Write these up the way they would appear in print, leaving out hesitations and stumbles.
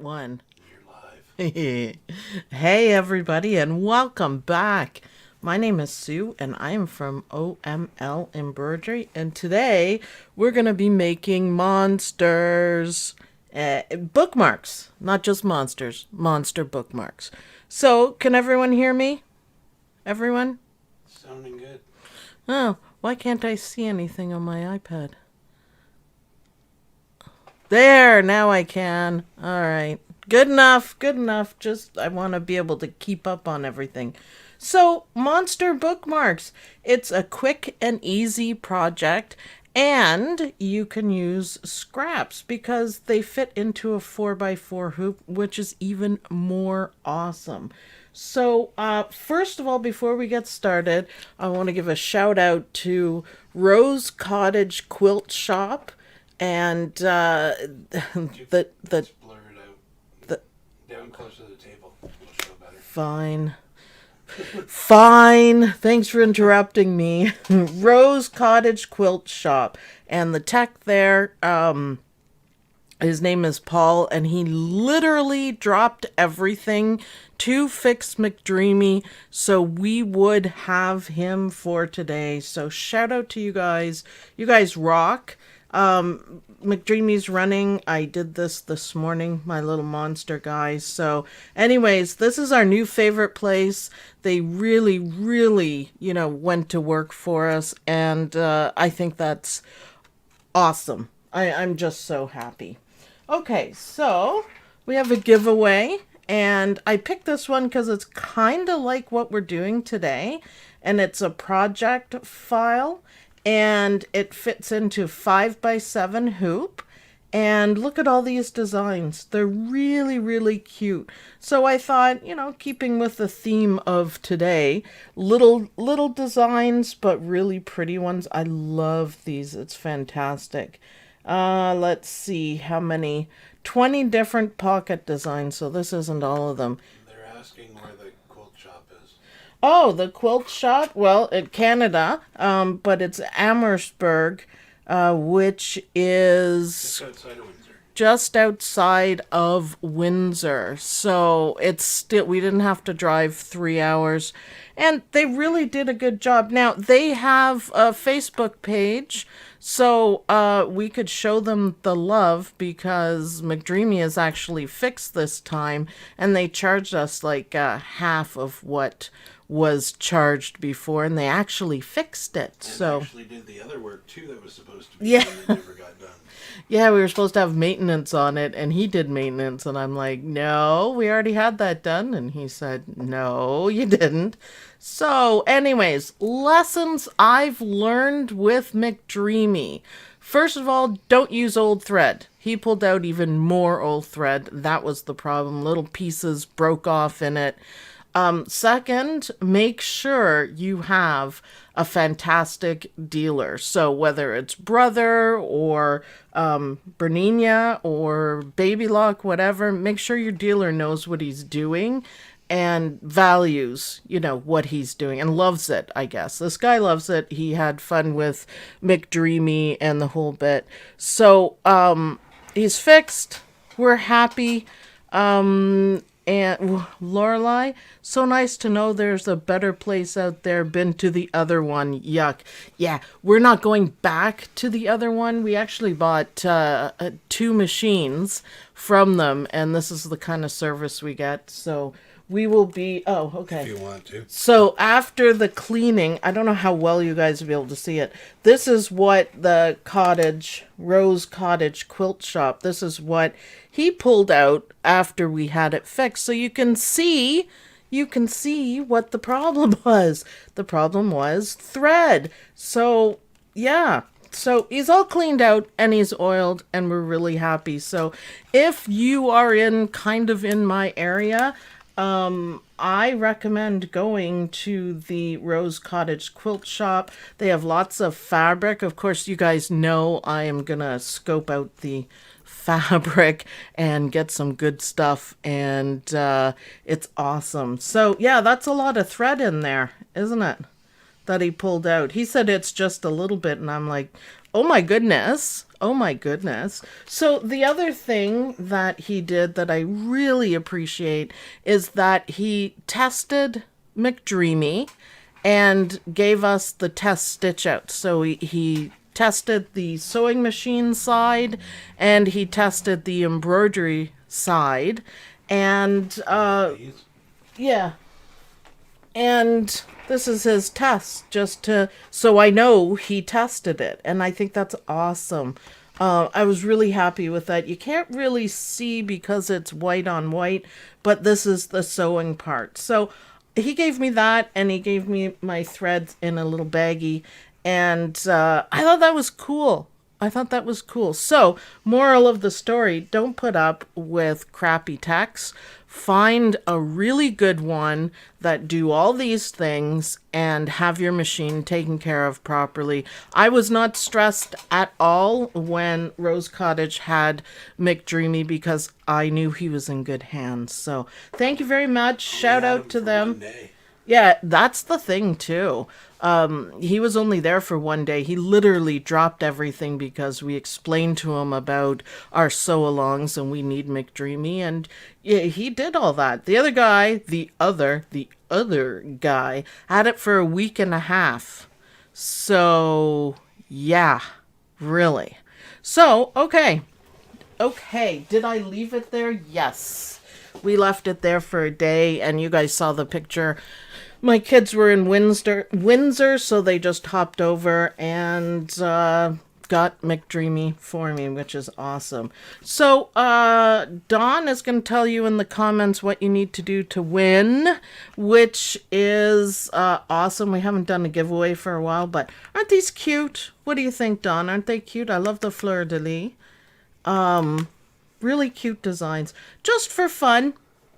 one. You're live. Hey, everybody, and welcome back. My name is Sue, and I am from OML Embroidery, and today we're going to be making monsters. Bookmarks, not just monsters, monster bookmarks. So, can everyone hear me? Everyone? Sounding good. Oh, why can't I see anything on my iPad? There, now I can. All right. Good enough, good enough. Just, I want to be able to keep up on everything. So, Monster Bookmarks. It's a quick and easy project, and you can use scraps because they fit into a 4x4 hoop, which is even more awesome. So, first of all, before we get started, I want to give a shout out to Rose Cottage Quilt Shop and the Let's blur it out. the Down close to the table. It'll show better. fine. Fine. Thanks for interrupting me. Rose Cottage Quilt Shop. And the tech there, his name is Paul, and he literally dropped everything to fix McDreamy so we would have him for today. So shout out to you guys. You guys rock. McDreamy's running. I did this morning, my little monster guys. So anyways, this is our new favorite place. They really, went to work for us. And I think that's awesome. I'm just so happy. Okay, so we have a giveaway. And I picked this one because it's kind of like what we're doing today. And it's a project file. And it fits into 5x7 hoop. And look at all these designs. They're really cute. So I thought, keeping with the theme of today, little designs, but really pretty ones. I love these. It's fantastic. Let's see how many. 20 different pocket designs. So this isn't all of them. They're asking where the quilt shop is. Oh, the quilt shop? Well, in Canada, but it's Amherstburg, which is Just outside of Windsor. just outside of Windsor. So it's still, we didn't have to drive 3 hours. And they really did a good job. Now, they have a Facebook page, so we could show them the love because McDreamy is actually fixed this time, and they charged us like half of what was charged before, and they actually fixed it. And So actually did the other work too that was supposed to be Yeah. done that never got done. yeah, we were supposed to have maintenance on it, and he did maintenance, and I'm like, no, we already had that done. And he said, no, you didn't. So, anyways, lessons I've learned with McDreamy. First of all, don't use old thread. He pulled out even more old thread. That was the problem. Little pieces broke off in it. Second, make sure you have a fantastic dealer. So whether it's Brother or Bernina or Baby Lock, whatever, make sure your dealer knows what he's doing and values, what he's doing and loves it, I guess. This guy loves it. He had fun with McDreamy and the whole bit. So he's fixed. We're happy. And Lorelei, so nice to know there's a better place out there. Been to the other one. Yuck. Yeah, we're not going back to the other one. We actually bought 2 machines from them, and this is the kind of service we get. So we will be... Oh, okay. If you want to. So after the cleaning, I don't know how well you guys will be able to see it. This is what the Rose Cottage Quilt Shop, this is what he pulled out after we had it fixed. So you can see what the problem was. The problem was thread. So yeah. So he's all cleaned out and he's oiled and we're really happy. So if you are in my area, I recommend going to the Rose Cottage Quilt Shop. They have lots of fabric. Of course, you guys know I am gonna scope out the fabric and get some good stuff, and it's awesome. So yeah, that's a lot of thread in there, isn't it? that he pulled out. He said it's just a little bit, and I'm like, oh my goodness. Oh my goodness. So the other thing that he did that I really appreciate is that he tested McDreamy and gave us the test stitch out. So he tested the sewing machine side and he tested the embroidery side. And yeah. And this is his test, so I know he tested it. And I think that's awesome. I was really happy with that. You can't really see because it's white on white, but this is the sewing part. So he gave me that, and he gave me my threads in a little baggie. And I thought that was cool. So, moral of the story, don't put up with crappy texts. Find a really good one that do all these things and have your machine taken care of properly. I was not stressed at all when Rose Cottage had McDreamy because I knew he was in good hands. So, thank you very much. Shout out to them. Yeah, that's the thing too. He was only there for one day. He literally dropped everything because we explained to him about our sew-alongs and we need McDreamy, and yeah, he did all that. The other guy, the other guy, had it for a week and a half. So, yeah, really. So, okay. Did I leave it there? Yes. We left it there for a day, and you guys saw the picture. My kids were in Windsor, so they just hopped over and got McDreamy for me, which is awesome. So Dawn is going to tell you in the comments what you need to do to win, which is awesome. We haven't done a giveaway for a while, but aren't these cute? What do you think, Dawn? Aren't they cute? I love the fleur-de-lis. Really cute designs. Just for fun.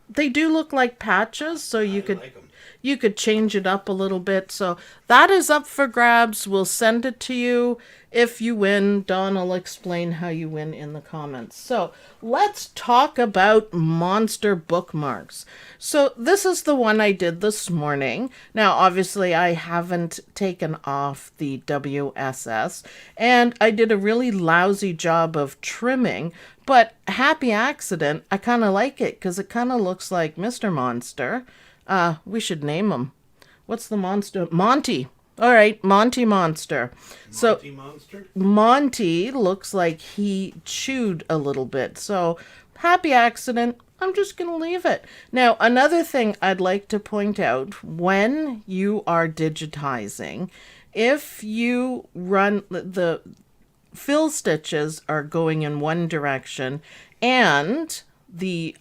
They do look like patches, so you could change it up a little bit. So that is up for grabs. We'll send it to you. If you win, Dawn will explain how you win in the comments. So let's talk about Monster Bookmarks. So this is the one I did this morning. Now, obviously, I haven't taken off the WSS, and I did a really lousy job of trimming, but happy accident, I kind of like it because it kind of looks like Mr. Monster. We should name him. What's the monster? Monty. All right, Monty Monster. Monty Monster? Monty looks like he chewed a little bit. So, happy accident. I'm just going to leave it. Now, another thing I'd like to point out, when you are digitizing, if you run the fill stitches are going in one direction and the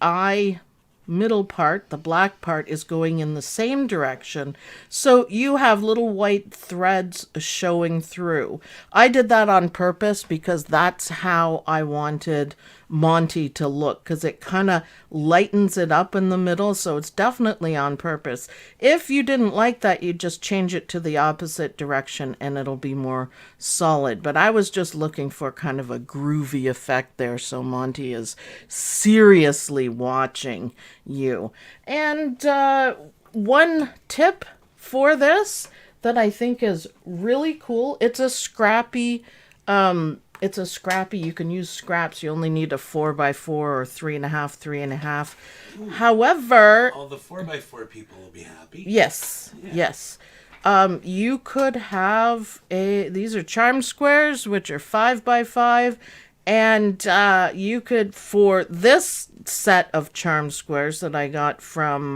middle part, the black part, is going in the same direction. So you have little white threads showing through. I did that on purpose because that's how I wanted Monty to look, because it kind of lightens it up in the middle. So it's definitely on purpose. If you didn't like that, you just change it to the opposite direction and it'll be more solid. But I was just looking for kind of a groovy effect there. So Monty is seriously watching you. And one tip for this that I think is really cool, it's a scrappy, you can use scraps. You only need a 4x4 or 3.5, 3.5. Ooh. However, all the 4x4 people will be happy. Yes, yeah. Yes. You could have these are charm squares, which are 5x5. And you could, for this set of charm squares that I got from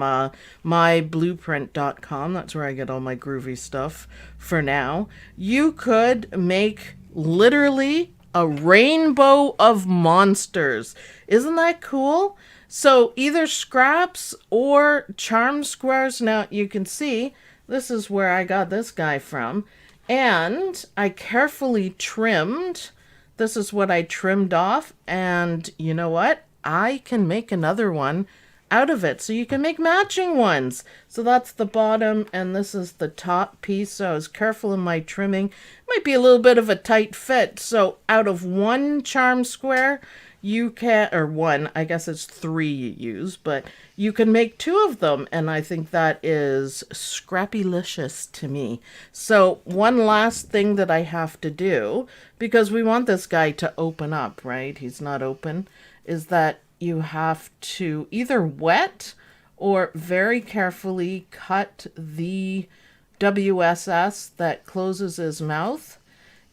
myblueprint.com, that's where I get all my groovy stuff for now, you could make literally a rainbow of monsters. Isn't that cool? So either scraps or charm squares. Now you can see this is where I got this guy from. And I carefully trimmed. This is what I trimmed off, and you know what? I can make another one out of it, so you can make matching ones. So that's the bottom, and this is the top piece, so I was careful in my trimming. Might be a little bit of a tight fit, so out of one charm square, you can, or one, I guess it's 3 you use, but you can make 2 of them, and I think that is scrappylicious to me. So one last thing that I have to do, because we want this guy to open up, right? He's not open, is that you have to either wet or very carefully cut the WSS that closes his mouth,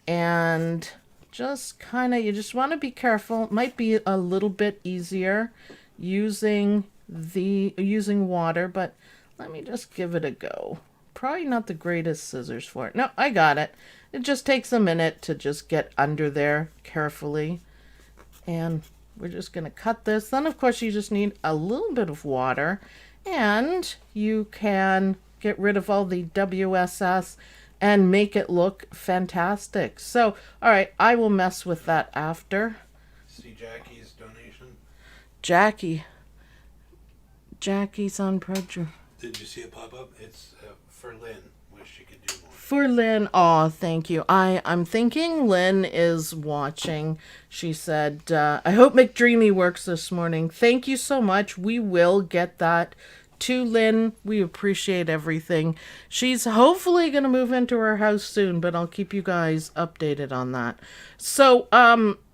and just kind of, you just want to be careful. It might be a little bit easier using water, but let me just give it a go. Probably not the greatest scissors for it. No, I got it. It just takes a minute to just get under there carefully. And we're just going to cut this. Then, of course, you just need a little bit of water. And you can get rid of all the WSS and make it look fantastic. So, all right, I will mess with that after. See Jackie's donation? Jackie's on Projo. Did you see it pop up? It's for Lynn. Wish she could do more. For Lynn. Oh, thank you. I'm thinking Lynn is watching. She said, I hope McDreamy works this morning. Thank you so much. We will get that to Lynn. We appreciate everything. She's hopefully going to move into her house soon, but I'll keep you guys updated on that. So,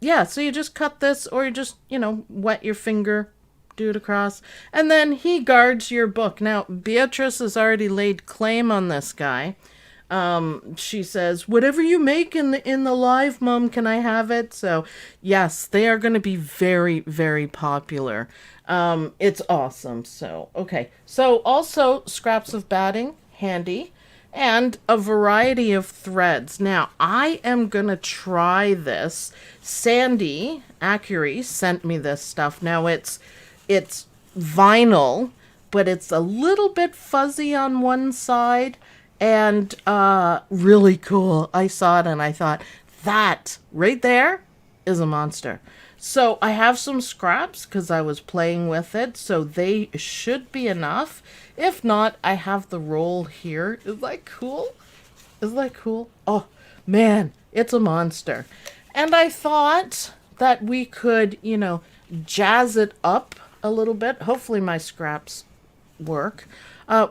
yeah, so you just cut this, or you just, wet your finger, do it across, and then he guards your book. Now, Beatrice has already laid claim on this guy. She says, whatever you make in the live, Mom, can I have it? So yes, they are going to be very, very popular. It's awesome. So, okay. So also scraps of batting, handy, and a variety of threads. Now I am going to try this. Sandy Accury sent me this stuff. Now it's vinyl, but it's a little bit fuzzy on one side. And really cool. I saw it and I thought, that right there is a monster. So I have some scraps because I was playing with it, so they should be enough. If not, I have the roll here. Is that cool? Is that cool? Oh, man, it's a monster. And I thought that we could, jazz it up a little bit. Hopefully my scraps work.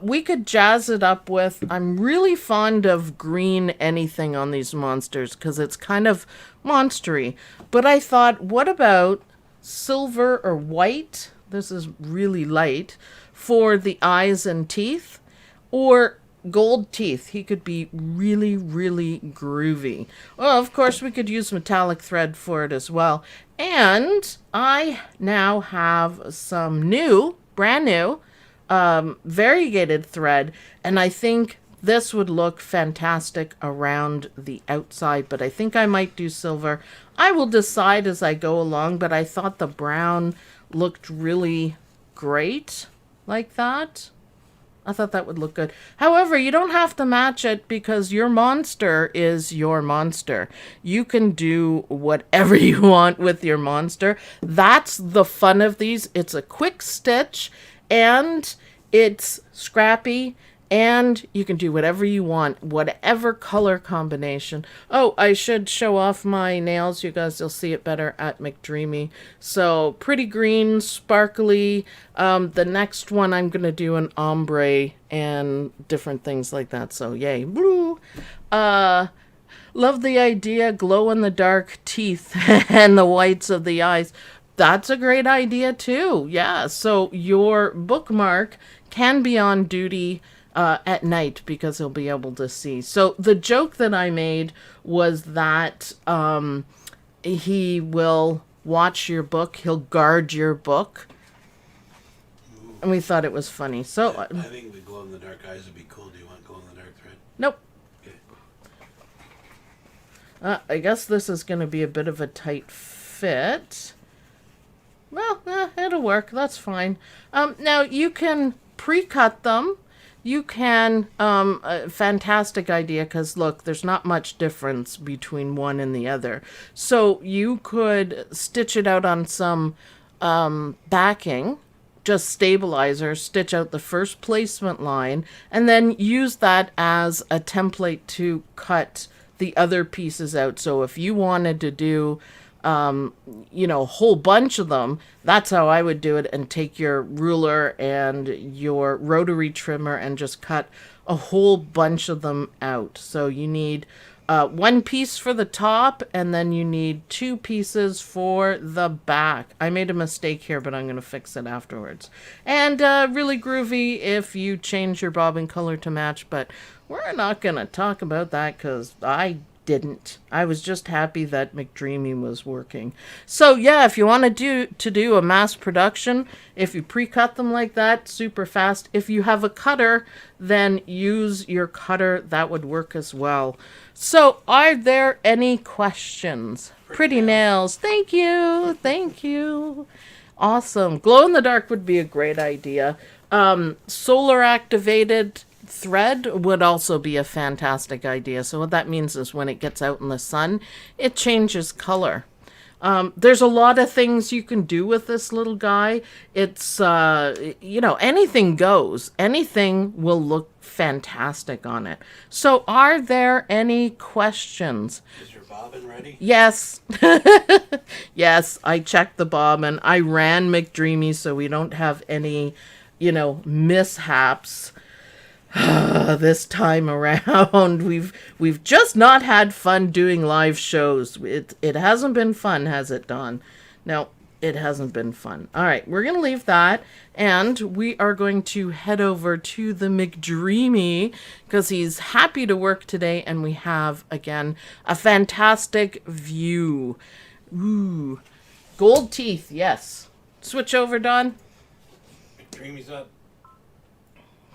We could jazz it up with, I'm really fond of green anything on these monsters because it's kind of monstery. But I thought, what about silver or white? This is really light for the eyes and teeth, or gold teeth. He could be really, really groovy. Well, of course, we could use metallic thread for it as well. And I now have some brand new, variegated thread, and I think this would look fantastic around the outside, but I think I might do silver. I will decide as I go along, but I thought the brown looked really great like that. I thought that would look good. However, you don't have to match it because your monster is your monster. You can do whatever you want with your monster. That's the fun of these. It's a quick stitch, and it's scrappy, and you can do whatever you want, whatever color combination. Oh, I should show off my nails. You guys will see it better at McDreamy. So pretty green, sparkly. The next one I'm going to do an ombre and different things like that. So yay. Blue. Love the idea. Glow in the dark teeth and the whites of the eyes. That's a great idea too. Yeah. So your bookmark can be on duty at night because he'll be able to see. So the joke that I made was that he will watch your book. He'll guard your book. Ooh. And we thought it was funny. So I think the glow in the dark eyes would be cool. Do you want glow in the dark thread? Nope. Okay. I guess this is going to be a bit of a tight fit. Well, it'll work. That's fine. Now, you can pre-cut them. You can, a fantastic idea, because look, there's not much difference between one and the other. So you could stitch it out on some backing, just stabilizer, stitch out the first placement line, and then use that as a template to cut the other pieces out. So if you wanted to do you know, a whole bunch of them, that's how I would do it, and take your ruler and your rotary trimmer and just cut a whole bunch of them out. So you need one piece for the top, and then you need 2 pieces for the back. I made a mistake here, but I'm going to fix it afterwards. And really groovy if you change your bobbin color to match, but we're not going to talk about that because I didn't. I was just happy that McDreamy was working. So yeah, if you want to do a mass production, if you pre-cut them like that, super fast. If you have a cutter, then use your cutter. That would work as well. So are there any questions? Pretty nails. Thank you. Thank you. Awesome. Glow in the dark would be a great idea. Solar activated thread would also be a fantastic idea. So what that means is when it gets out in the sun, it changes color. There's a lot of things you can do with this little guy. It's, you know, anything goes. Anything will look fantastic on it. So are there any questions? Is your bobbin ready? Yes. Yes, I checked the bobbin. I ran McDreamy so we don't have any, you know, mishaps. This time around, we've just not had fun doing live shows. It hasn't been fun, has it, Dawn? No, it hasn't been fun. All right, we're gonna leave that, and we are going to head over to the McDreamy because he's happy to work today, and we have again a fantastic view. Ooh, gold teeth, yes. Switch over, Dawn. McDreamy's up.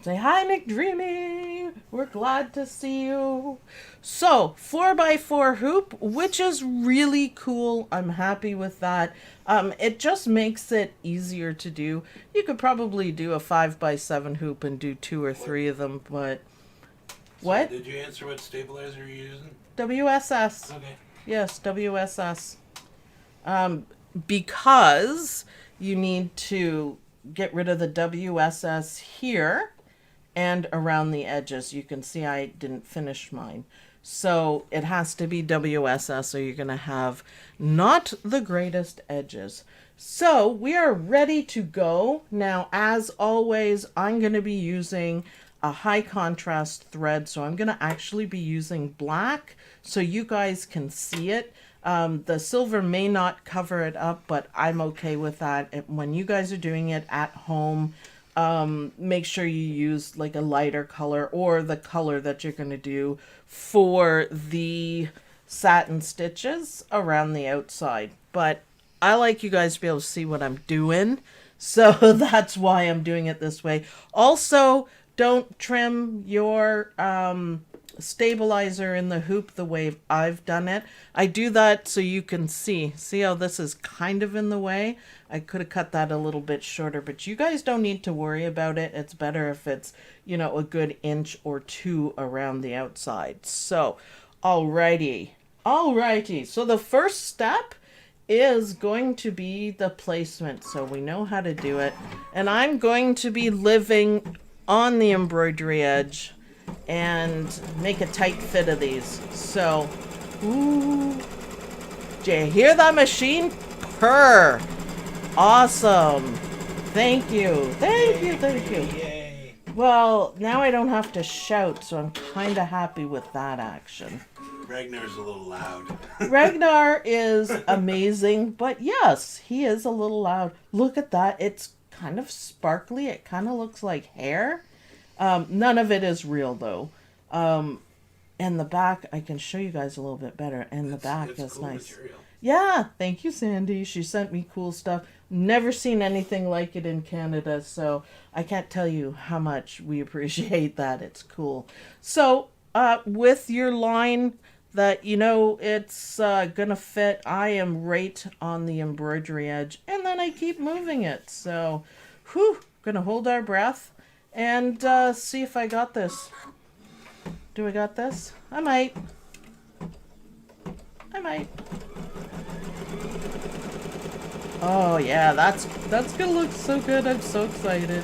Say hi, McDreamy. We're glad to see you. So 4x4 hoop, which is really cool. I'm happy with that. It just makes it easier to do. You could probably do a 5x7 hoop and do 2 or 3 of them, but what? So did you answer what stabilizer you're using? WSS. Okay. Yes, WSS. Because you need to get rid of the WSS here and around the edges. You can see I didn't finish mine. So it has to be WSS or you're going to have not the greatest edges. So we are ready to go. Now, as always, I'm going to be using a high contrast thread. So I'm going to actually be using black so you guys can see it. The silver may not cover it up, but I'm okay with that. When you guys are doing it at home, make sure you use like a lighter color or the color that you're going to do for the satin stitches around the outside. But I like you guys to be able to see what I'm doing. So that's why I'm doing it this way. Also, don't trim your stabilizer in the hoop the way I've done it. I do that so you can see. See how this is kind of in the way? I could have cut that a little bit shorter, but you guys don't need to worry about it. It's better if it's, you know, a good inch or 2 around the outside. So, alrighty. Alrighty. So the first step is going to be the placement. So we know how to do it. And I'm going to be living on the embroidery edge and make a tight fit of these. So, ooh, do you hear that machine purr? Awesome. Thank you. Thank you. Thank you. Yay. Well, now I don't have to shout, so I'm kind of happy with that action. Ragnar's a little loud. Ragnar is amazing, but yes, he is a little loud. Look at that. It's kind of sparkly. It kind of looks like hair. None of it is real, though. And the back, I can show you guys a little bit better. And the back is cool nice. Material. Yeah, thank you, Sandy. She sent me cool stuff. Never seen anything like it in Canada, so I can't tell you how much we appreciate that. It's cool. So, with your line that, you know, it's gonna fit, I am right on the embroidery edge, and then I keep moving it. So, whew, gonna hold our breath and see if I got this. Do I got this? I might. I might. Oh yeah, that's gonna look so good. I'm so excited.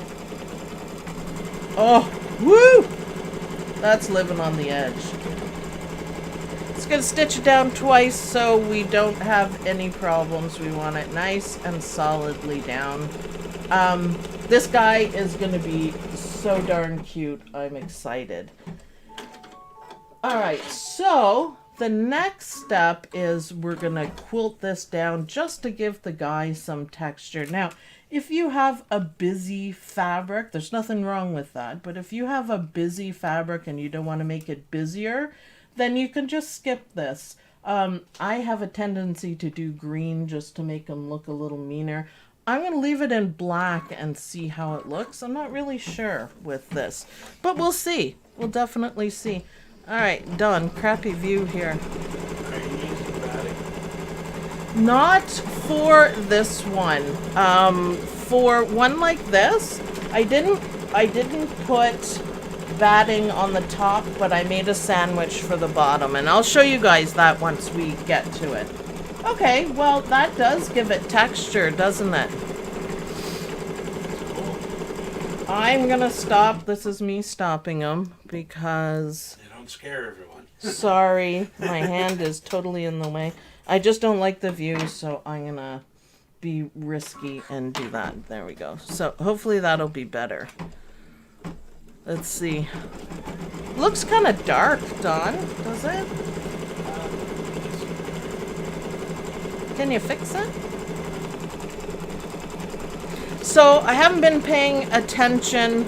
Oh, woo! That's living on the edge. just going to stitch it down twice so we don't have any problems. We want it nice and solidly down. This guy is going to be so darn cute. I'm excited. Alright, so the next step is we're going to quilt this down just to give the guy some texture. Now, if you have a busy fabric, there's nothing wrong with that, but if you have a busy fabric and you don't want to make it busier, then you can just skip this. I have a tendency to do green just to make them look a little meaner. I'm going to leave it in black and see how it looks. I'm not really sure with this, but we'll see. We'll definitely see. All right, done. Crappy view here. Are you using batting? Not for this one. For one like this, I didn't put batting on the top, but I made a sandwich for the bottom, and I'll show you guys that once we get to it. Okay, well, that does give it texture, doesn't it? I'm gonna stop. This is me stopping them because... They don't scare everyone. Sorry, my hand is totally in the way. I just don't like the view, so I'm gonna be risky and do that. There we go. So hopefully that'll be better. Let's see. Looks kind of dark, Dawn, does it? Can you fix it? So I haven't been paying attention,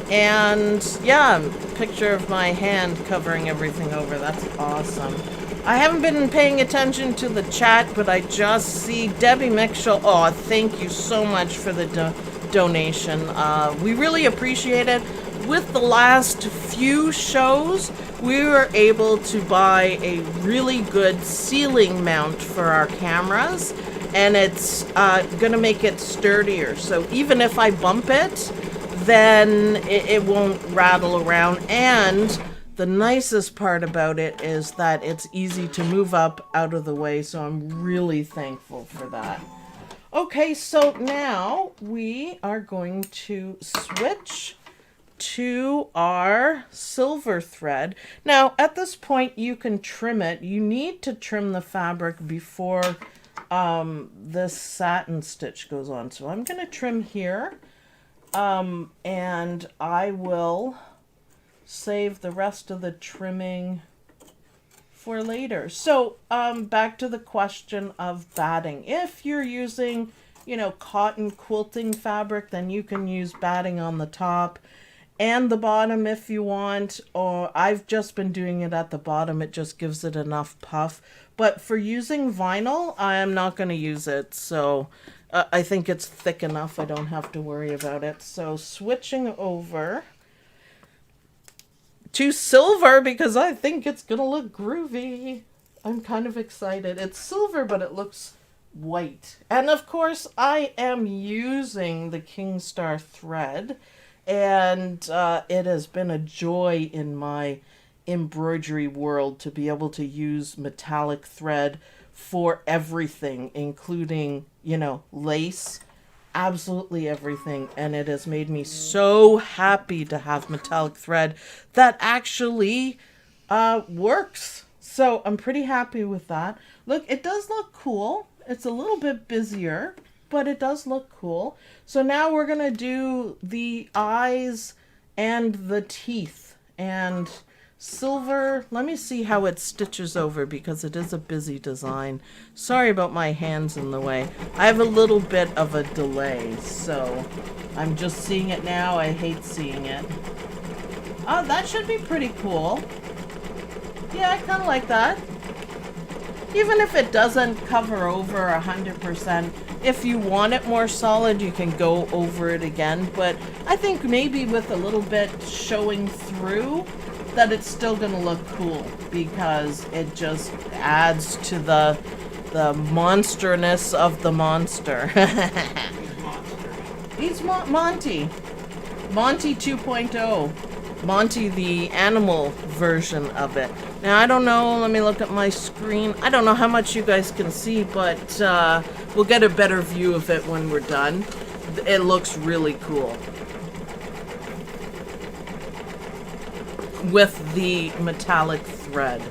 and yeah, picture of my hand covering everything over. That's awesome. I haven't been paying attention to the chat, but I just see Debbie Mitchell. Oh, thank you so much for the donation. We really appreciate it. With the last few shows, we were able to buy a really good ceiling mount for our cameras, and it's gonna make it sturdier. So even if I bump it, then it won't rattle around. And the nicest part about it is that it's easy to move up out of the way, so I'm really thankful for that. Okay, so now we are going to switch to our silver thread. Now, at this point, you can trim it. You need to trim the fabric before this satin stitch goes on. So I'm going to trim here, and I will save the rest of the trimming for later. So back to the question of batting. If you're using, you know, cotton quilting fabric, then you can use batting on the top and the bottom if you want, or I've just been doing it at the bottom. It just gives it enough puff. But for using vinyl, I am not going to use it. So I think it's thick enough. I don't have to worry about it. So switching over to silver because I think it's going to look groovy. I'm kind of excited. It's silver, but it looks white. And of course, I am using the Kingstar thread. And it has been a joy in my embroidery world to be able to use metallic thread for everything, including, you know, lace, absolutely everything. And it has made me so happy to have metallic thread that actually works. So I'm pretty happy with that. Look, it does look cool. It's a little bit busier, but it does look cool. So now we're going to do the eyes and the teeth. And silver, let me see how it stitches over because it is a busy design. Sorry about my hands in the way. I have a little bit of a delay, so I'm just seeing it now. I hate seeing it. Oh, that should be pretty cool. Yeah, I kind of like that. Even if it doesn't cover over 100%, if you want it more solid, you can go over it again. But I think maybe with a little bit showing through, that it's still going to look cool because it just adds to the monsterness of the monster. He's Monty. Monty 2.0. Monty, the animal version of it. Now, I don't know. Let me look at my screen. I don't know how much you guys can see, but we'll get a better view of it when we're done. It looks really cool. with the metallic thread.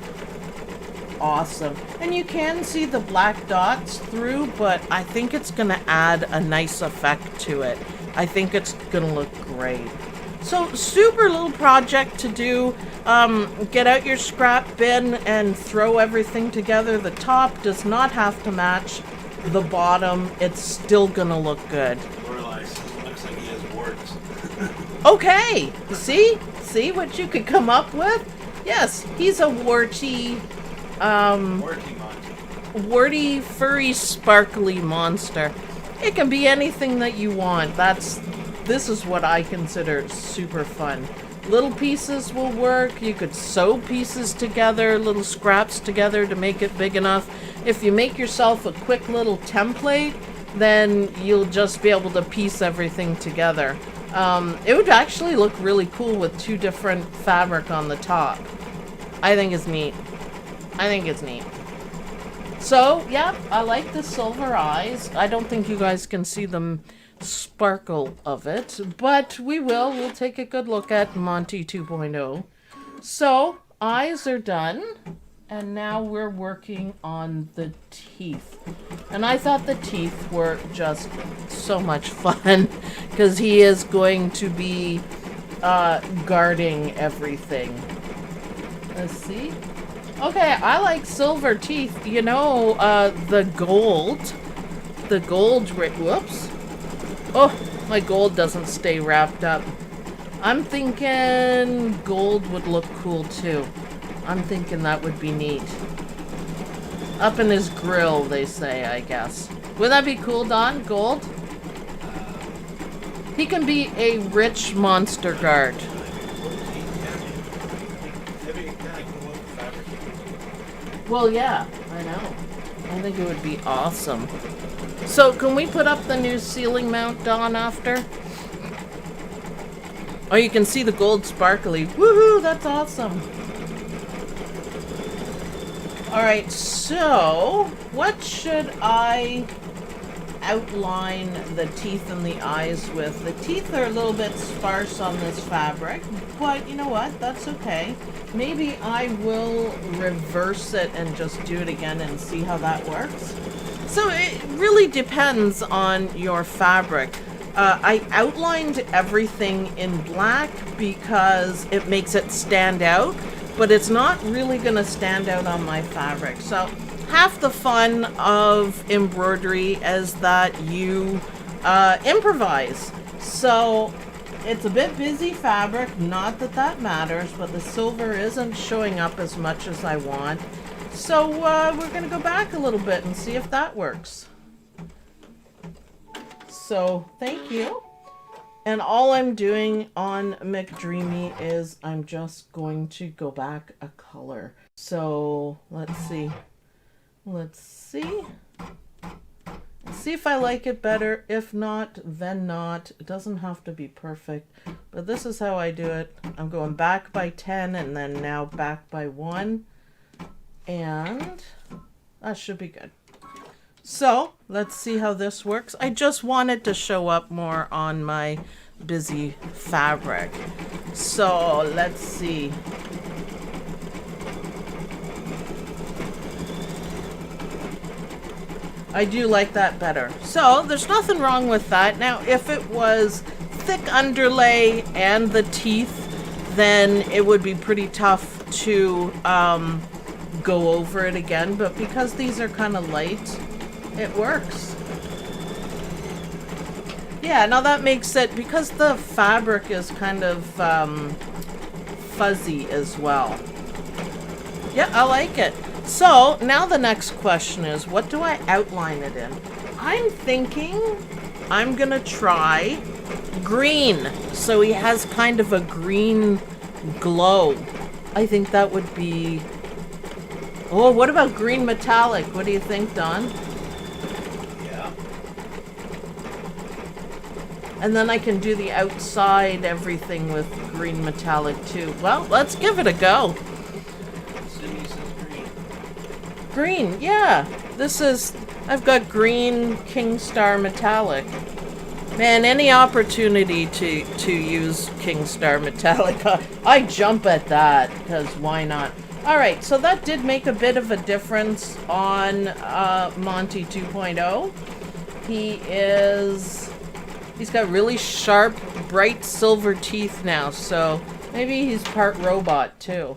Awesome. And you can see the black dots through, but I think it's going to add a nice effect to it. I think it's going to look great. So, super little project to do. Get out your scrap bin and throw everything together. The top does not have to match the bottom. It's still going to look good. Looks like he has warts. Okay. See what you could come up with? Yes, he's a warty... warty, furry, sparkly monster. It can be anything that you want. This is what I consider super fun. Little pieces will work. You could sew pieces together, little scraps together to make it big enough. If you make yourself a quick little template, then you'll just be able to piece everything together. It would actually look really cool with two different fabric on the top. I think it's neat. So, yeah, I like the silver eyes. I don't think you guys can see the sparkle of it, but we will. We'll take a good look at Monty 2.0. So, eyes are done, and now we're working on the teeth. And I thought the teeth were just so much fun, because he is going to be guarding everything. Let's see. Okay, I like silver teeth. You know, the gold, whoops. Oh, my gold doesn't stay wrapped up. I'm thinking gold would look cool too. I'm thinking that would be neat. Up in his grill, they say, I guess. Would that be cool, Don? Gold? He can be a rich monster guard. Well, yeah, I know. I think it would be awesome. So, can we put up the new ceiling mount, Dawn, after? Oh, you can see the gold sparkly. Woohoo, that's awesome. Alright, so, what should I outline the teeth and the eyes with? The teeth are a little bit sparse on this fabric, but you know what? That's okay. Maybe I will reverse it and just do it again and see how that works. So it really depends on your fabric. I outlined everything in black because it makes it stand out, but it's not really going to stand out on my fabric. So half the fun of embroidery is that you improvise. So it's a bit busy fabric, not that that matters, but the silver isn't showing up as much as I want. So we're going to go back a little bit and see if that works. So thank you. And all I'm doing on McDreamy is I'm just going to go back a color. So let's see. Let's see. See if I like it better. If not, then not. It doesn't have to be perfect. But this is how I do it. I'm going back by 10 and then now back by 1. And that should be good. So let's see how this works. I just wanted to show up more on my busy fabric. So let's see. I do like that better. So there's nothing wrong with that. Now, if it was thick underlay and the teeth, then it would be pretty tough to go over it again. But because these are kind of light, it works. Yeah, now that makes it, because the fabric is kind of fuzzy as well. Yeah, I like it. So, now the next question is, what do I outline it in? I'm thinking I'm going to try green. So he has kind of a green glow. I think that would be... Oh, what about green metallic? What do you think, Don? Yeah. And then I can do the outside everything with green metallic too. Well, let's give it a go. Green, yeah. This is, I've got green King Star metallic. Man, any opportunity to use Kingstar Metallic, I jump at that, because why not? Alright, so that did make a bit of a difference on Monty 2.0. He's got really sharp, bright silver teeth now, so maybe he's part robot too.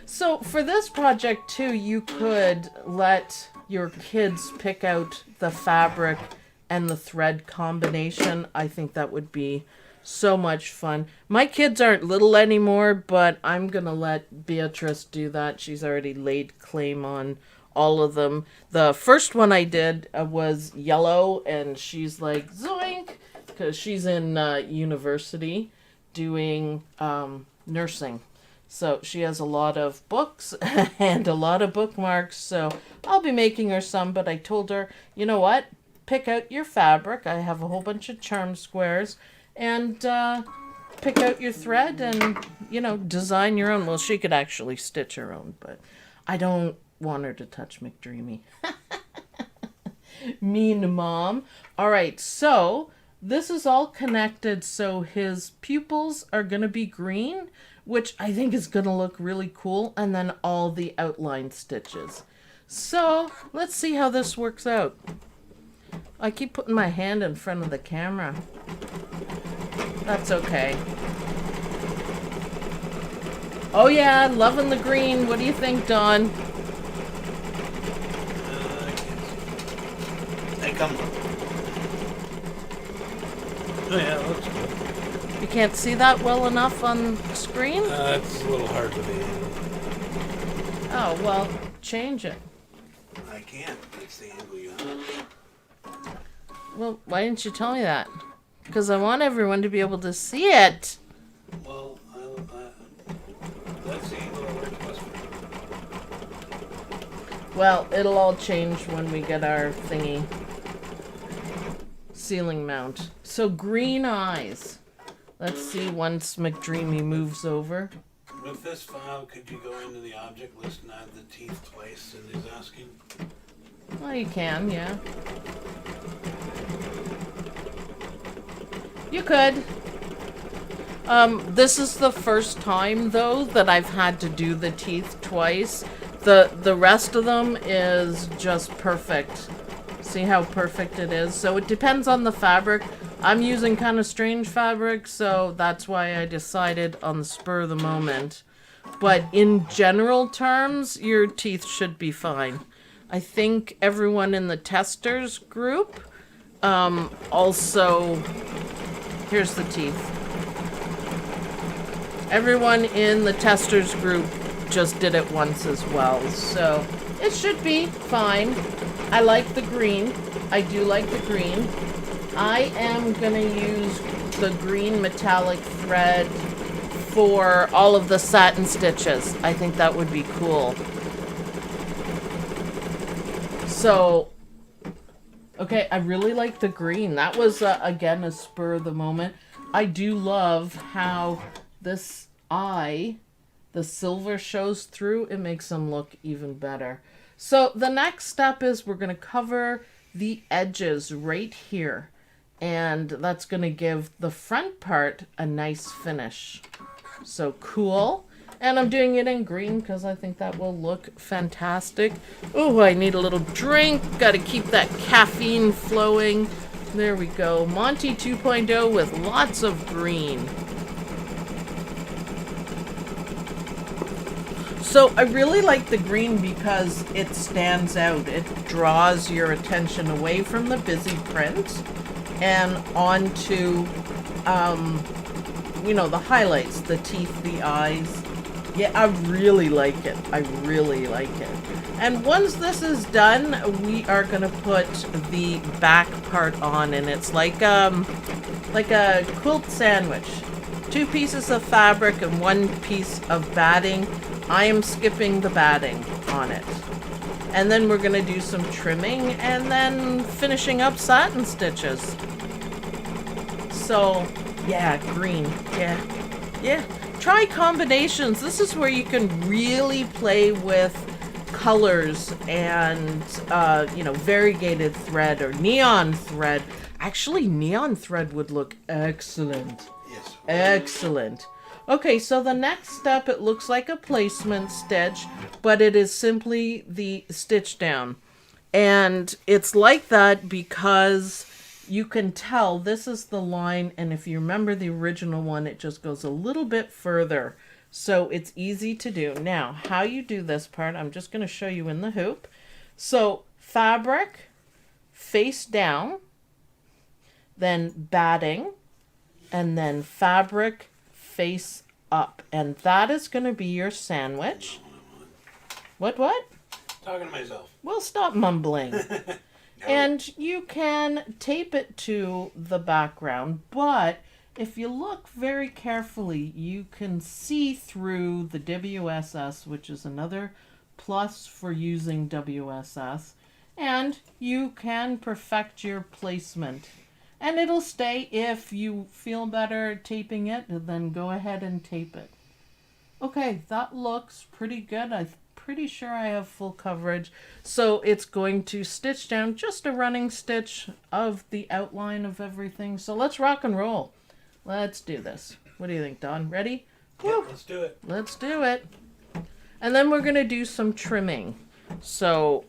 So for this project too, you could let your kids pick out the fabric and the thread combination. I think that would be so much fun. My kids aren't little anymore, but I'm gonna let Beatrice do that. She's already laid claim on all of them. The first one I did was yellow, and she's like, zoink, because she's in university doing nursing. So she has a lot of books and a lot of bookmarks, so I'll be making her some, but I told her, you know what? Pick out your fabric. I have a whole bunch of charm squares, and pick out your thread and, you know, design your own. Well, she could actually stitch her own, but I don't want her to touch McDreamy. Mean mom. All right, so this is all connected, so his pupils are going to be green, which I think is going to look really cool, and then all the outline stitches. So let's see how this works out. I keep putting my hand in front of the camera. That's okay. Oh yeah, loving the green. What do you think, Dawn? They come. Oh yeah, it looks good. You can't see that well enough on screen? It's a little hard to be. Oh, well, change it. I can't. It's the angle you have. Well, why didn't you tell me that? Because I want everyone to be able to see it. Well, let's see what works best. Well, it'll all change when we get our thingy. Ceiling mount. So green eyes. Let's see once McDreamy moves over. With this file, could you go into the object list and add the teeth twice, and he's asking? Well, you can, yeah. You could. This is the first time, though, that I've had to do the teeth twice. The rest of them is just perfect. See how perfect it is? So it depends on the fabric. I'm using kind of strange fabric, so that's why I decided on the spur of the moment. But in general terms, your teeth should be fine. I think everyone in the testers group also... Here's the teeth. Everyone in the testers group just did it once as well, so it should be fine. I like the green. I do like the green. I am gonna use the green metallic thread for all of the satin stitches. I think that would be cool. So, okay, I really like the green. That was, again, a spur of the moment. I do love how this eye, the silver shows through. It makes them look even better. So the next step is we're going to cover the edges right here. And that's going to give the front part a nice finish. So cool. And I'm doing it in green because I think that will look fantastic. Oh, I need a little drink. Got to keep that caffeine flowing. There we go. Monty 2.0 with lots of green. So I really like the green because it stands out. It draws your attention away from the busy print and onto, you know, the highlights, the teeth, the eyes. Yeah, I really like it. I really like it. And once this is done, we are going to put the back part on, and it's like a quilt sandwich. 2 pieces of fabric and 1 piece of batting. I am skipping the batting on it. And then we're going to do some trimming and then finishing up satin stitches. So, yeah, green. Yeah. Try combinations. This is where you can really play with colors and, you know, variegated thread or neon thread. Actually, neon thread would look excellent. Yes. Excellent. Okay, so the next step, it looks like a placement stitch, but it is simply the stitch down. And it's like that because you can tell this is the line, and if you remember the original one, it just goes a little bit further. So it's easy to do. Now, how you do this part, I'm just going to show you in the hoop. So fabric, face down, then batting, and then fabric, face up. And that is going to be your sandwich. What? Talking to myself. Well, stop mumbling. And you can tape it to the background, but if you look very carefully, you can see through the WSS, which is another plus for using WSS, and you can perfect your placement. And it'll stay. If you feel better taping it, then go ahead and tape it. Okay, that looks pretty good. I'm pretty sure I have full coverage. So it's going to stitch down just a running stitch of the outline of everything. So let's rock and roll. Let's do this. What do you think, Dawn? Ready? Yeah, let's do it. Let's do it. And then we're going to do some trimming. So,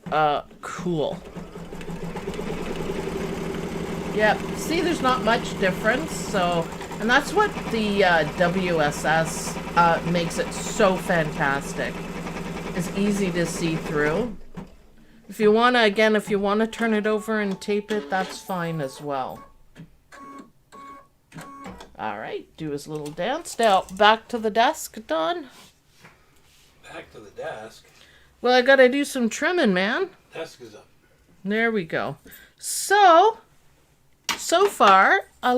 cool. Yep, see there's not much difference, so, and that's what the WSS makes it so fantastic. It's easy to see through. If you want to, again, if you want to turn it over and tape it, that's fine as well. Alright, do his little dance. Now, back to the desk, Don. Back to the desk. Well, I gotta do some trimming, man. Desk is up. There we go. So far, I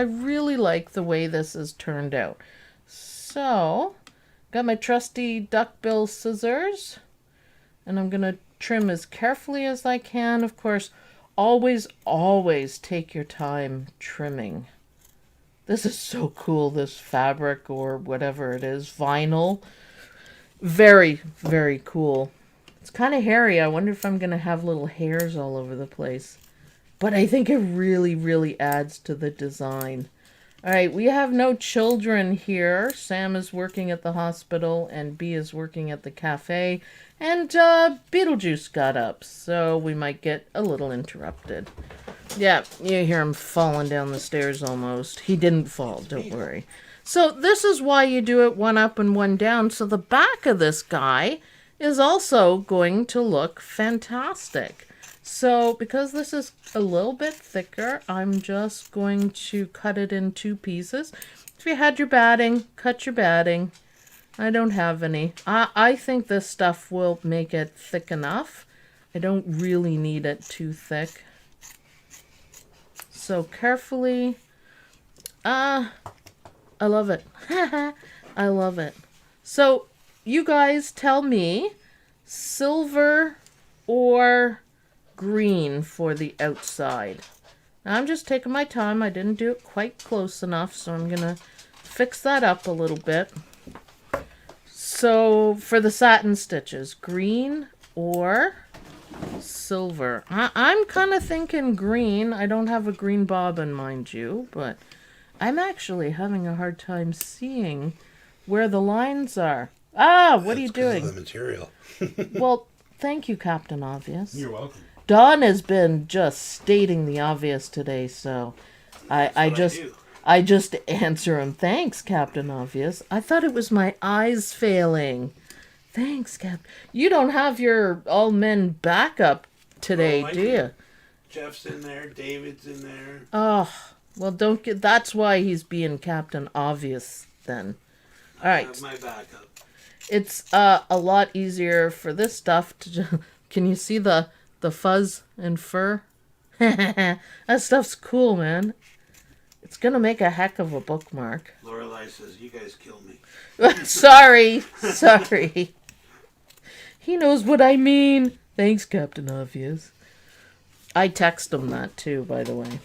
really like the way this has turned out. So, got my trusty duckbill scissors, and I'm going to trim as carefully as I can. Of course, always take your time trimming. This is so cool, this fabric or whatever it is, vinyl. Very, very cool. It's kind of hairy. I wonder if I'm going to have little hairs all over the place. But I think it really, really adds to the design. All right, we have no children here. Sam is working at the hospital and B is working at the cafe. And Beetlejuice got up, so we might get a little interrupted. Yeah, you hear him falling down the stairs almost. He didn't fall, don't worry. So this is why you do it one up and one down. So the back of this guy is also going to look fantastic. So because this is a little bit thicker, I'm just going to cut it in two pieces. If you had your batting, cut your batting. I don't have any. I think this stuff will make it thick enough. I don't really need it too thick. So carefully. I love it. I love it. So you guys tell me, silver or green for the outside. Now I'm just taking my time. I didn't do it quite close enough, so I'm going to fix that up a little bit. So for the satin stitches, green or silver. I'm kind of thinking green. I don't have a green bobbin, mind you, but I'm actually having a hard time seeing where the lines are. What are you doing? Of the material. Well, thank you, Captain Obvious. You're welcome. Don has been just stating the obvious today, so I just answer him. Thanks, Captain Obvious. I thought it was my eyes failing. Thanks, Cap. You don't have your all-men backup today, do you? Jeff's in there. David's in there. Oh, well, don't get. That's why he's being Captain Obvious then. All right. I have my backup. It's a lot easier for this stuff to. Can you see the fuzz and fur? That stuff's cool, man. It's gonna make a heck of a bookmark. Lorelai says, "You guys kill me." Sorry. He knows what I mean. Thanks, Captain Obvious. I text him that too, by the way.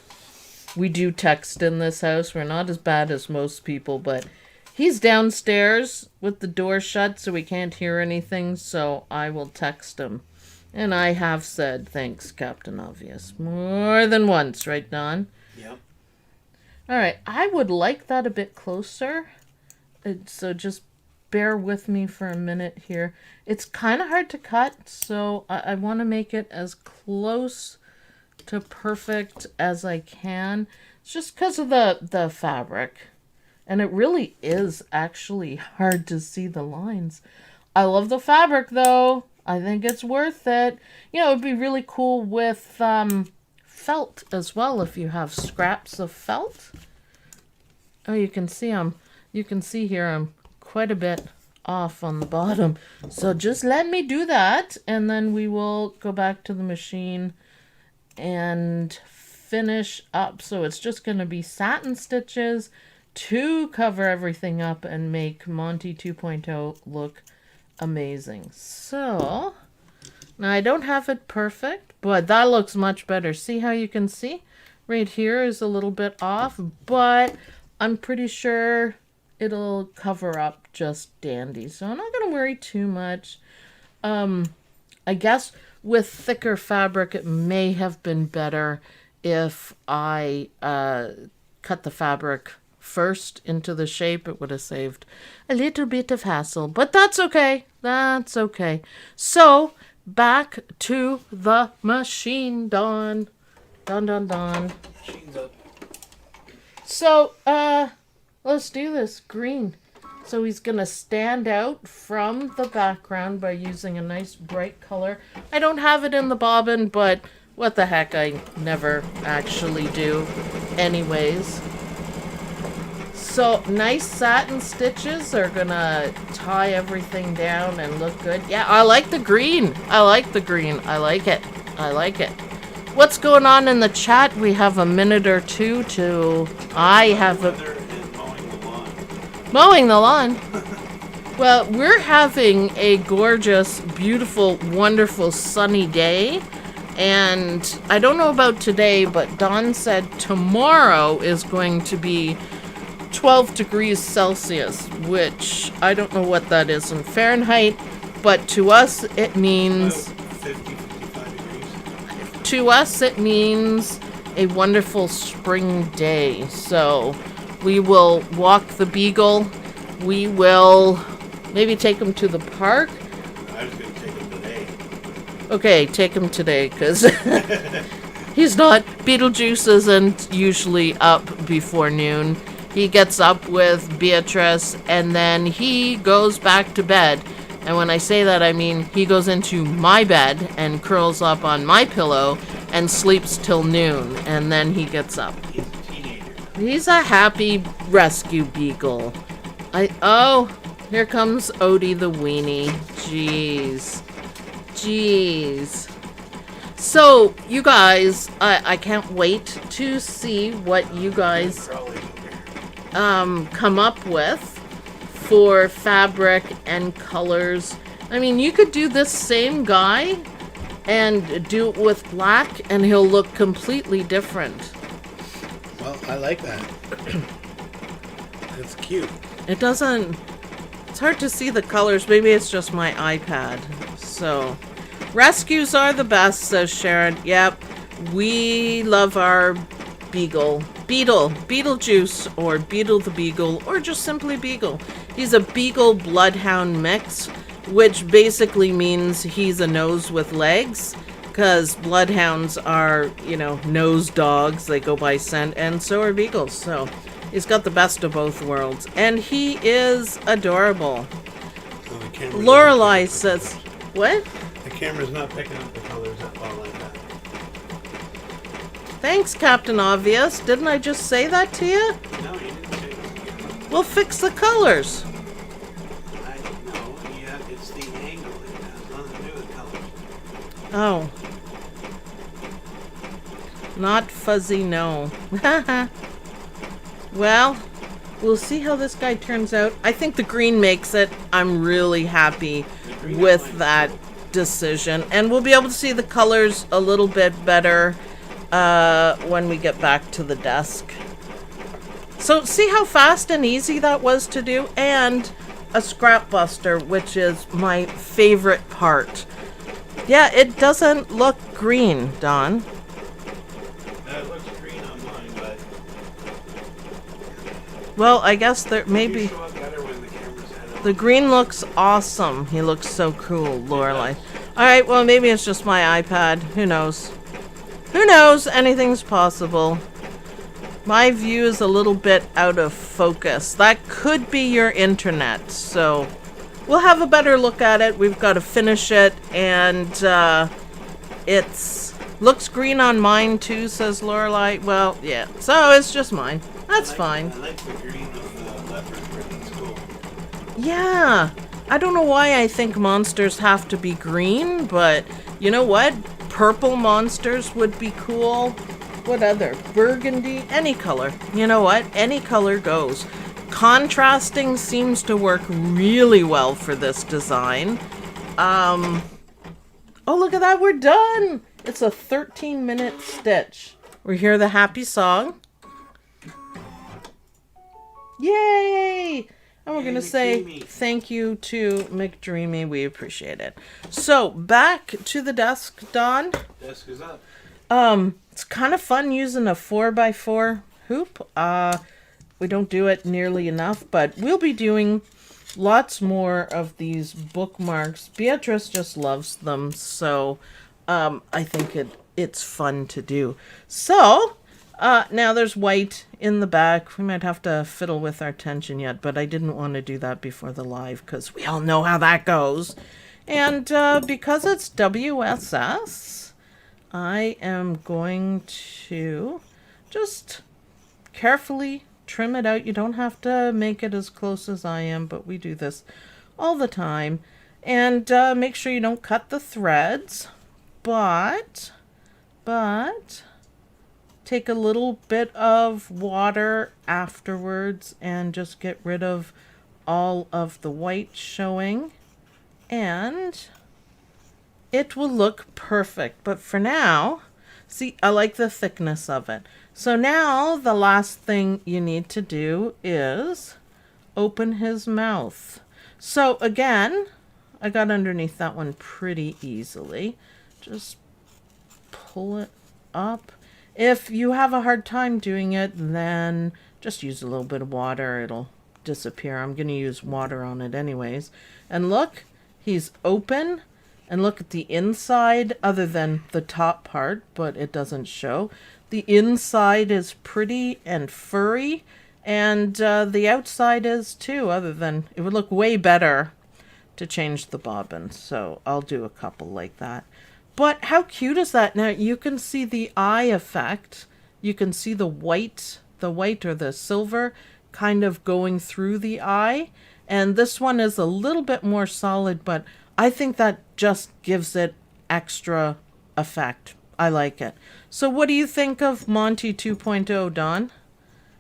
We do text in this house. We're not as bad as most people, but he's downstairs with the door shut so we can't hear anything, so I will text him. And I have said thanks, Captain Obvious, more than once, right, Don? Yep. All right, I would like that a bit closer. So just bear with me for a minute here. It's kind of hard to cut, so I want to make it as close to perfect as I can. It's just because of the fabric. And it really is actually hard to see the lines. I love the fabric, though. I think it's worth it. You know, it'd be really cool with felt as well if you have scraps of felt. Oh, you can see here I'm quite a bit off on the bottom. So just let me do that, and then we will go back to the machine and finish up. So it's just going to be satin stitches to cover everything up and make Monty 2.0 look amazing. So now I don't have it perfect, but that looks much better. See how you can see right here is a little bit off, but I'm pretty sure it'll cover up just dandy. So I'm not going to worry too much. I guess with thicker fabric, it may have been better if I cut the fabric first into the shape. It would have saved a little bit of hassle, but that's okay. That's okay. So back to the machine, Dawn. Dawn. Machine's up. So, let's do this. Green. So he's going to stand out from the background by using a nice bright color. I don't have it in the bobbin, but what the heck, I never actually do anyways. So, nice satin stitches are going to tie everything down and look good. Yeah, I like the green. I like it. What's going on in the chat? We have a minute or two to... Mowing the lawn. Well, we're having a gorgeous, beautiful, wonderful sunny day. And I don't know about today, but Dawn said tomorrow is going to be 12 degrees Celsius, which I don't know what that is in Fahrenheit, but to us it means... 55 degrees. To us it means a wonderful spring day. So we will walk the beagle. We will maybe take him to the park. I was going to take him today. Okay, take him today, because he's not. Beetlejuice isn't usually up before noon. He gets up with Beatrice, and then he goes back to bed. And when I say that, I mean he goes into my bed and curls up on my pillow and sleeps till noon, and then he gets up. He's a teenager. He's a happy rescue beagle. Oh, here comes Odie the weenie. Jeez. So, you guys, I can't wait to see what you guys come up with for fabric and colors. I mean, you could do this same guy and do it with black, and he'll look completely different. Well, I like that. It's cute. It doesn't... It's hard to see the colors. Maybe it's just my iPad. So, rescues are the best, says Sharon. Yep, we love our beagle. Beetlejuice, or Beetle the Beagle, or just simply Beagle. He's a Beagle Bloodhound mix, which basically means he's a nose with legs, because Bloodhounds are, nose dogs. They go by scent, and so are Beagles. So he's got the best of both worlds, and he is adorable. So Lorelei says, what? The camera's not picking up the colors that well like that. Thanks, Captain Obvious. Didn't I just say that to you? No, you didn't say that. Well, fix the colors. I don't know. Yeah, it's the angle. It has nothing to do with colors. Oh. Not fuzzy, no. Well, we'll see how this guy turns out. I think the green makes it. I'm really happy with that decision. And we'll be able to see the colors a little bit better when we get back to the desk. So see how fast and easy that was to do? And a scrap buster, which is my favorite part. Yeah, it doesn't look green, Don. It looks green on mine, but Well, I guess there you maybe show up better when the camera's head the on. green looks awesome. He looks so cool, Lorelai. does. All right, well maybe it's just my iPad. Who knows? Who knows? Anything's possible. My view is a little bit out of focus. That could be your internet, so we'll have a better look at it. We've got to finish it, and it's looks green on mine too, says Lorelai. Well, yeah, so it's just mine. That's fine. I like the green of the leopard print. It's cool. Yeah, I don't know why I think monsters have to be green, but you know what? Purple monsters would be cool. What other? Burgundy? Any color. You know what? Any color goes. Contrasting seems to work really well for this design. Oh, look at that. We're done. It's a 13-minute stitch. We hear the happy song. Yay! And we're going to say McDreamy. thank you to McDreamy. We appreciate it. So, back to the desk, Don. Desk is up. It's kind of fun using a 4x4 hoop. We don't do it nearly enough, but we'll be doing lots more of these bookmarks. Beatrice just loves them, so I think it's fun to do. So, now there's white in the back. We might have to fiddle with our tension yet, but I didn't want to do that before the live because we all know how that goes. And because it's WSS, I am going to just carefully trim it out. You don't have to make it as close as I am, but we do this all the time. And make sure you don't cut the threads, but take a little bit of water afterwards and just get rid of all of the white showing, and it will look perfect. But for now, see, I like the thickness of it. So now the last thing you need to do is open his mouth. So again, I got underneath that one pretty easily. Just pull it up. If you have a hard time doing it, then just use a little bit of water. It'll disappear. I'm going to use water on it anyways. And look, he's open. And look at the inside, other than the top part, but it doesn't show. The inside is pretty and furry, and the outside is too, other than it would look way better to change the bobbin. So I'll do a couple like that. But how cute is that? Now you can see the eye effect. You can see the white or the silver kind of going through the eye. And this one is a little bit more solid, but I think that just gives it extra effect. I like it. So what do you think of Monty 2.0, Don?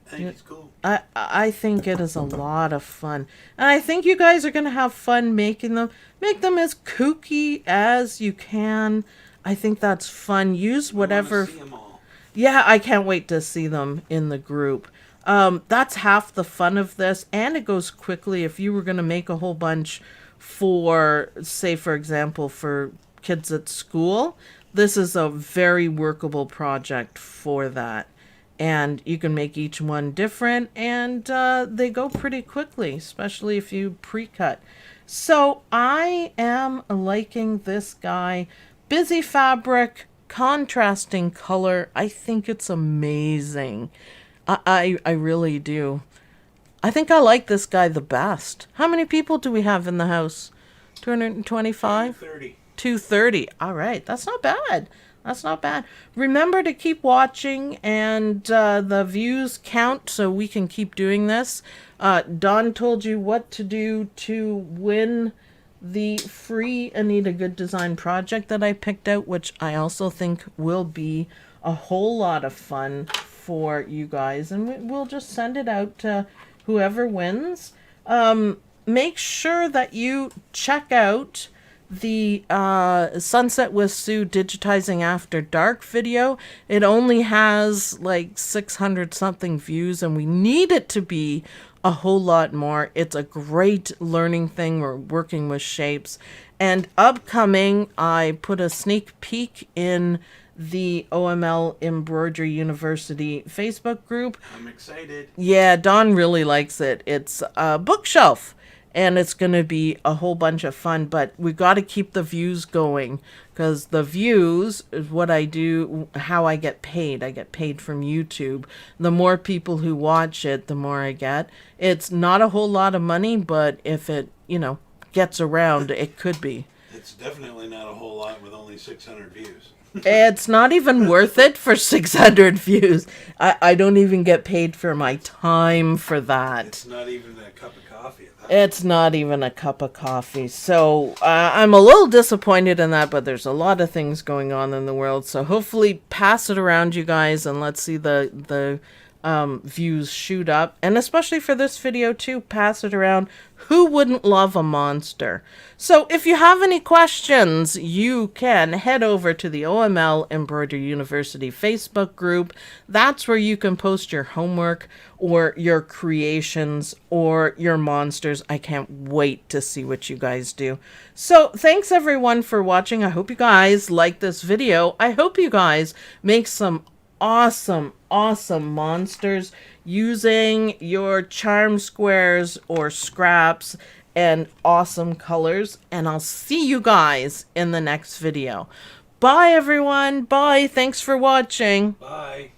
I think it's cool. I think it is a lot of fun. And I think you guys are going to have fun making them. Make them as kooky as you can. I think that's fun. Use whatever. I wanna see 'em all. Yeah, I can't wait to see them in the group. That's half the fun of this, and it goes quickly. If you were going to make a whole bunch for, say, for example, for kids at school, this is a very workable project for that. And you can make each one different, and they go pretty quickly, especially if you pre-cut. So I am liking this guy. Busy fabric, contrasting color. I think it's amazing. I really do. I think I like this guy the best. How many people do we have in the house? 225? 30. 230. All right. That's not bad. That's not bad. Remember to keep watching, and the views count so we can keep doing this. Dawn told you what to do to win the free Anita Good Design project that I picked out, which I also think will be a whole lot of fun for you guys. And we'll just send it out to whoever wins. Make sure that you check out the Sunset with Sue digitizing after dark video, it only has like 600 something views, and we need it to be a whole lot more. It's a great learning thing. We're working with shapes. And upcoming, I put a sneak peek in the OML Embroidery University Facebook group. I'm excited. Yeah, Don really likes it. It's a bookshelf, and it's going to be a whole bunch of fun, but we got to keep the views going, because the views is what I do, how I get paid. I get paid from YouTube. The more people who watch it, the more I get. It's not a whole lot of money, but if it, gets around, it could be. It's definitely not a whole lot with only 600 views. It's not even worth it for 600 views. I don't even get paid for my time for that. It's not even a cup of coffee. It's not even a cup of coffee. So I'm a little disappointed in that, but there's a lot of things going on in the world. So hopefully pass it around, you guys, and let's see the views shoot up. And especially for this video too, pass it around. Who wouldn't love a monster? So if you have any questions, you can head over to the OML Embroidery University Facebook group. That's where you can post your homework or your creations or your monsters. I can't wait to see what you guys do. So thanks everyone for watching. I hope you guys like this video. I hope you guys make some awesome monsters using your charm squares or scraps and awesome colors, and I'll see you guys in the next video. Bye everyone. Bye. Thanks for watching. Bye.